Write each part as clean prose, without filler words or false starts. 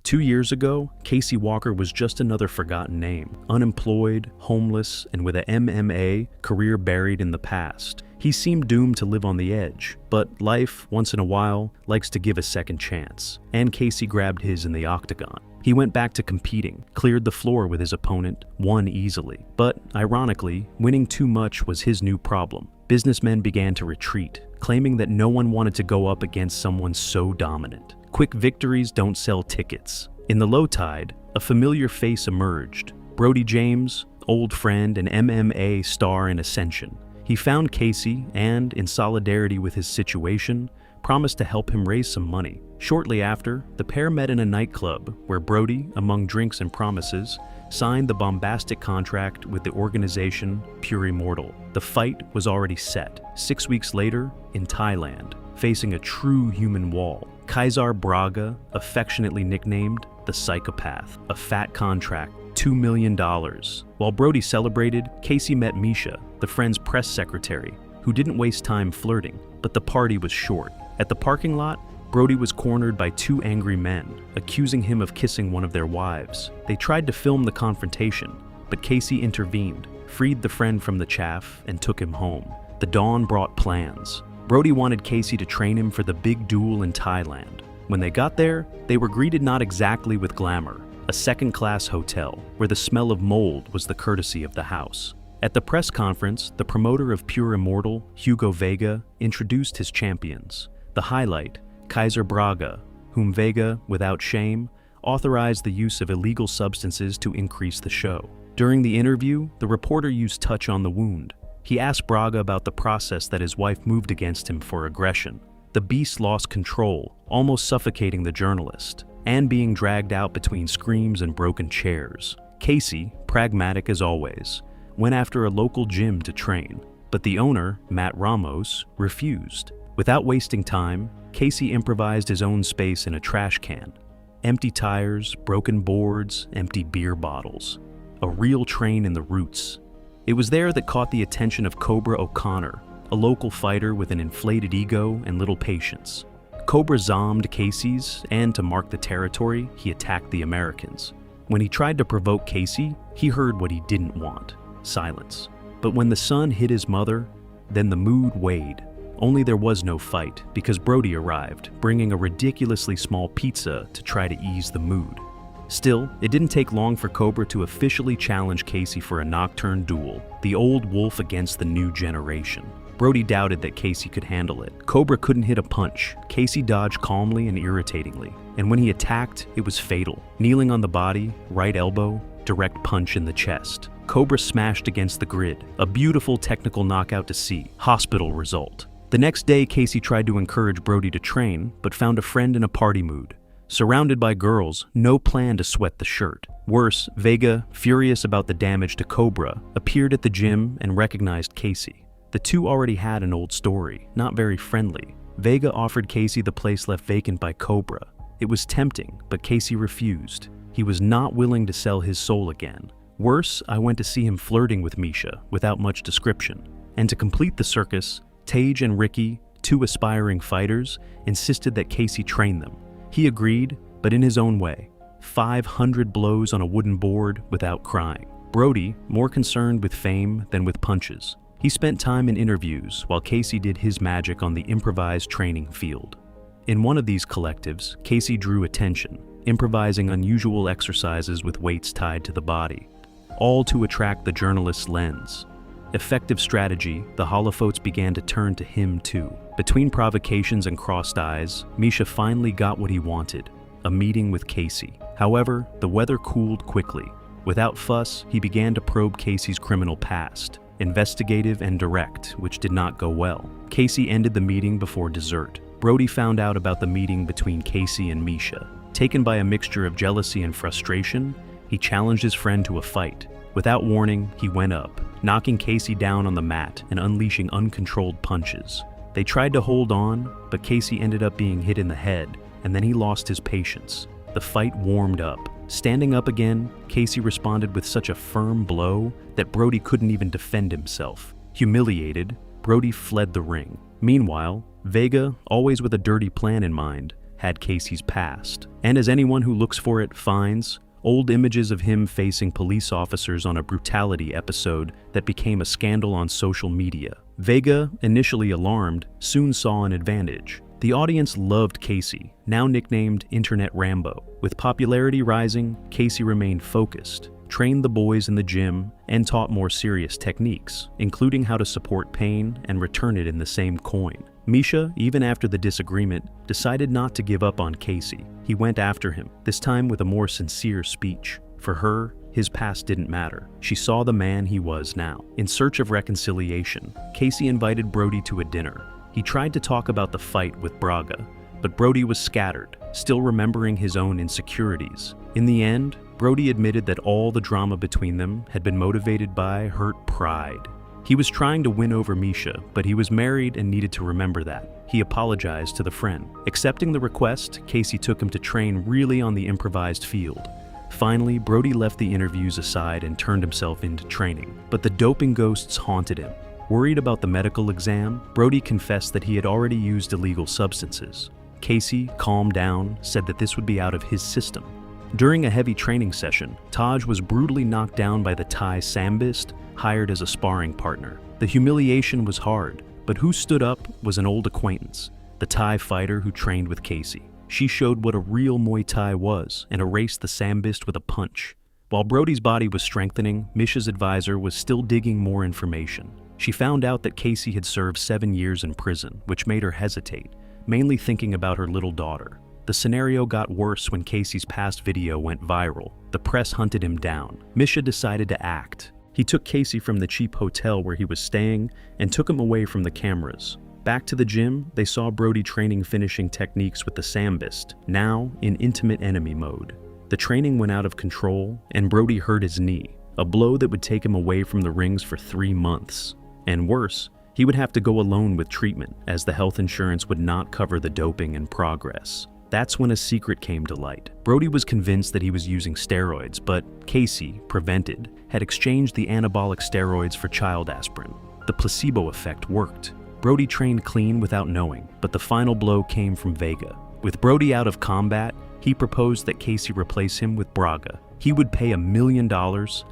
2 years ago, Casey Walker was just another forgotten name, unemployed, homeless, and with a MMA career buried in the past. He seemed doomed to live on the edge, but life, once in a while, likes to give a second chance, and Casey grabbed his in the octagon. He went back to competing, cleared the floor with his opponent, won easily. But, ironically, winning too much was his new problem. Businessmen began to retreat, claiming that no one wanted to go up against someone so dominant. Quick victories don't sell tickets. In the low tide, a familiar face emerged. Brody James, old friend and MMA star in ascension. He found Casey and, in solidarity with his situation, promised to help him raise some money. Shortly after, the pair met in a nightclub where Brody, among drinks and promises, signed the bombastic contract with the organization Pure Immortal. The fight was already set. 6 weeks later, in Thailand, facing a true human wall, Kaiser Braga, affectionately nicknamed the Psychopath, a fat contract, $2 million. While Brody celebrated, Casey met Misha, the friend's press secretary, who didn't waste time flirting, but the party was short. At the parking lot, Brody was cornered by 2 angry men, accusing him of kissing one of their wives. They tried to film the confrontation, but Casey intervened, freed the friend from the chaff, and took him home. The dawn brought plans. Brody wanted Casey to train him for the big duel in Thailand. When they got there, they were greeted not exactly with glamour, a second-class hotel, where the smell of mold was the courtesy of the house. At the press conference, the promoter of Pure Immortal, Hugo Vega, introduced his champions. The highlight, Kaiser Braga, whom Vega, without shame, authorized the use of illegal substances to increase the show. During the interview, the reporter used touch on the wound. He asked Braga about the process that his wife moved against him for aggression. The beast lost control, almost suffocating the journalist, and being dragged out between screams and broken chairs. Casey, pragmatic as always, went after a local gym to train, but the owner, Matt Ramos, refused. Without wasting time, Casey improvised his own space in a trash can. Empty tires, broken boards, empty beer bottles. A real train in the roots. It was there that caught the attention of Cobra O'Connor, a local fighter with an inflated ego and little patience. Cobra zombed Casey's, and to mark the territory, he attacked the Americans. When he tried to provoke Casey, he heard what he didn't want: silence. But when the son hit his mother, then the mood waned. Only there was no fight, because Brody arrived, bringing a ridiculously small pizza to try to ease the mood. Still, it didn't take long for Cobra to officially challenge Casey for a nocturne duel, the old wolf against the new generation. Brody doubted that Casey could handle it. Cobra couldn't hit a punch. Casey dodged calmly and irritatingly, and when he attacked, it was fatal. Kneeling on the body, right elbow, direct punch in the chest. Cobra smashed against the grid, a beautiful technical knockout to see, hospital result. The next day, Casey tried to encourage Brody to train, but found a friend in a party mood. Surrounded by girls, no plan to sweat the shirt. Worse, Vega, furious about the damage to Cobra, appeared at the gym and recognized Casey. The two already had an old story, not very friendly. Vega offered Casey the place left vacant by Cobra. It was tempting, but Casey refused. He was not willing to sell his soul again. Worse, I went to see him flirting with Misha, without much description. And to complete the circus, Tage and Ricky, 2 aspiring fighters, insisted that Casey train them. He agreed, but in his own way. 500 blows on a wooden board without crying. Brody, more concerned with fame than with punches. He spent time in interviews while Casey did his magic on the improvised training field. In one of these collectives, Casey drew attention, improvising unusual exercises with weights tied to the body, all to attract the journalist's lens. Effective strategy, the holophobes began to turn to him too. Between provocations and crossed eyes, Misha finally got what he wanted, a meeting with Casey. However, the weather cooled quickly. Without fuss, he began to probe Casey's criminal past, investigative and direct, which did not go well. Casey ended the meeting before dessert. Brody found out about the meeting between Casey and Misha. Taken by a mixture of jealousy and frustration, he challenged his friend to a fight. Without warning, he went up, knocking Casey down on the mat and unleashing uncontrolled punches. They tried to hold on, but Casey ended up being hit in the head, and then he lost his patience. The fight warmed up. Standing up again, Casey responded with such a firm blow that Brody couldn't even defend himself. Humiliated, Brody fled the ring. Meanwhile, Vega, always with a dirty plan in mind, had Casey's past. And as anyone who looks for it finds, old images of him facing police officers on a brutality episode that became a scandal on social media. Vega, initially alarmed, soon saw an advantage. The audience loved Casey, now nicknamed Internet Rambo. With popularity rising, Casey remained focused, trained the boys in the gym, and taught more serious techniques, including how to support pain and return it in the same coin. Misha, even after the disagreement, decided not to give up on Casey. He went after him, this time with a more sincere speech. For her, his past didn't matter. She saw the man he was now. In search of reconciliation, Casey invited Brody to a dinner. He tried to talk about the fight with Braga, but Brody was scattered, still remembering his own insecurities. In the end, Brody admitted that all the drama between them had been motivated by hurt pride. He was trying to win over Misha, but he was married and needed to remember that. He apologized to the friend. Accepting the request, Casey took him to train really on the improvised field. Finally, Brody left the interviews aside and turned himself into training. But the doping ghosts haunted him. Worried about the medical exam, Brody confessed that he had already used illegal substances. Casey, calmed down, said that this would be out of his system. During a heavy training session, Taj was brutally knocked down by the Thai sambist hired as a sparring partner. The humiliation was hard, but who stood up was an old acquaintance, the Thai fighter who trained with Casey. She showed what a real Muay Thai was and erased the sambist with a punch. While Brody's body was strengthening, Misha's advisor was still digging more information. She found out that Casey had served 7 years in prison, which made her hesitate, mainly thinking about her little daughter. The scenario got worse when Casey's past video went viral. The press hunted him down. Misha decided to act. He took Casey from the cheap hotel where he was staying and took him away from the cameras. Back to the gym, they saw Brody training finishing techniques with the sambist, now in intimate enemy mode. The training went out of control, and Brody hurt his knee, a blow that would take him away from the rings for 3 months. And worse, he would have to go alone with treatment, as the health insurance would not cover the doping in progress. That's when a secret came to light. Brody was convinced that he was using steroids, but Casey, prevented, had exchanged the anabolic steroids for child aspirin. The placebo effect worked. Brody trained clean without knowing, but the final blow came from Vega. With Brody out of combat, he proposed that Casey replace him with Braga. He would pay $1 million,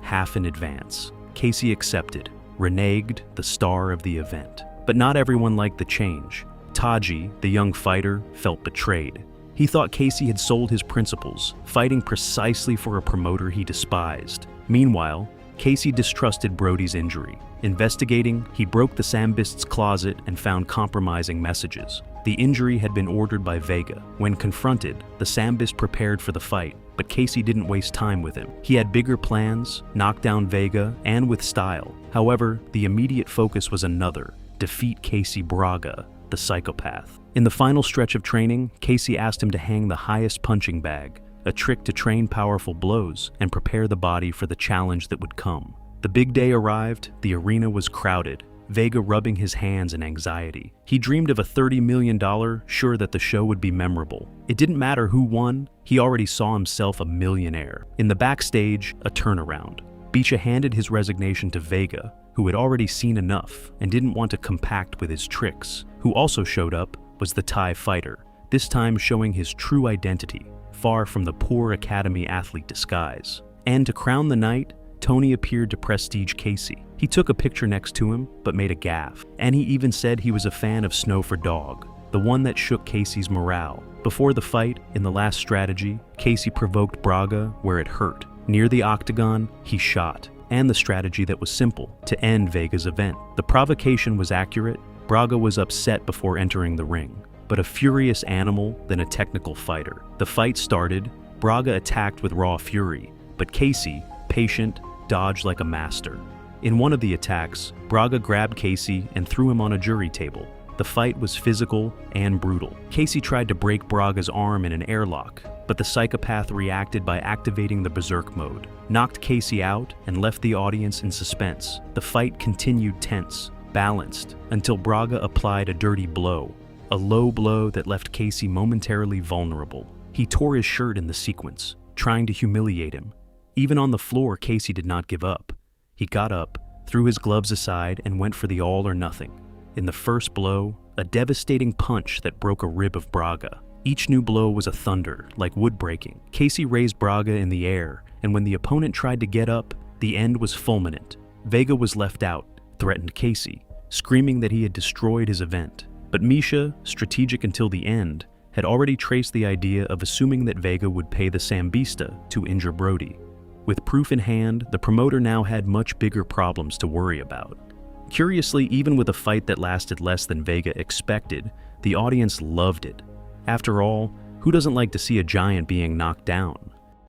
half in advance. Casey accepted, reneged, the star of the event. But not everyone liked the change. Taji, the young fighter, felt betrayed. He thought Casey had sold his principles, fighting precisely for a promoter he despised. Meanwhile, Casey distrusted Brody's injury. Investigating, he broke the sambist's closet and found compromising messages. The injury had been ordered by Vega. When confronted, the sambist prepared for the fight, but Casey didn't waste time with him. He had bigger plans, knock down Vega, and with style. However, the immediate focus was another: defeat Casey Braga, the psychopath. In the final stretch of training, Casey asked him to hang the highest punching bag, a trick to train powerful blows and prepare the body for the challenge that would come. The big day arrived, the arena was crowded, Vega rubbing his hands in anxiety. He dreamed of a $30 million, sure that the show would be memorable. It didn't matter who won, he already saw himself a millionaire. In the backstage, a turnaround. Bicha handed his resignation to Vega, who had already seen enough and didn't want to compact with his tricks. Who also showed up was the Thai fighter, this time showing his true identity, far from the poor academy athlete disguise. And to crown the night, Tony appeared to prestige Casey. He took a picture next to him, but made a gaffe. And he even said he was a fan of Snow for Dog, the one that shook Casey's morale. Before the fight, in the last strategy, Casey provoked Braga where it hurt. Near the octagon, he shot. And the strategy that was simple, to end Vega's event. The provocation was accurate. Braga was upset before entering the ring, but a furious animal than a technical fighter. The fight started, Braga attacked with raw fury, but Casey, patient, dodged like a master. In one of the attacks, Braga grabbed Casey and threw him on a jury table. The fight was physical and brutal. Casey tried to break Braga's arm in an airlock, but the psychopath reacted by activating the berserk mode, knocked Casey out, and left the audience in suspense. The fight continued tense, balanced, until Braga applied a dirty blow, a low blow that left Casey momentarily vulnerable. He tore his shirt in the sequence, trying to humiliate him. Even on the floor, Casey did not give up. He got up, threw his gloves aside, and went for the all or nothing. In the first blow, a devastating punch that broke a rib of Braga. Each new blow was a thunder, like wood breaking. Casey raised Braga in the air, and when the opponent tried to get up, the end was fulminant. Vega was left out, threatened Casey, screaming that he had destroyed his event. But Misha, strategic until the end, had already traced the idea of assuming that Vega would pay the Sambista to injure Brody. With proof in hand, the promoter now had much bigger problems to worry about. Curiously, even with a fight that lasted less than Vega expected, the audience loved it. After all, who doesn't like to see a giant being knocked down?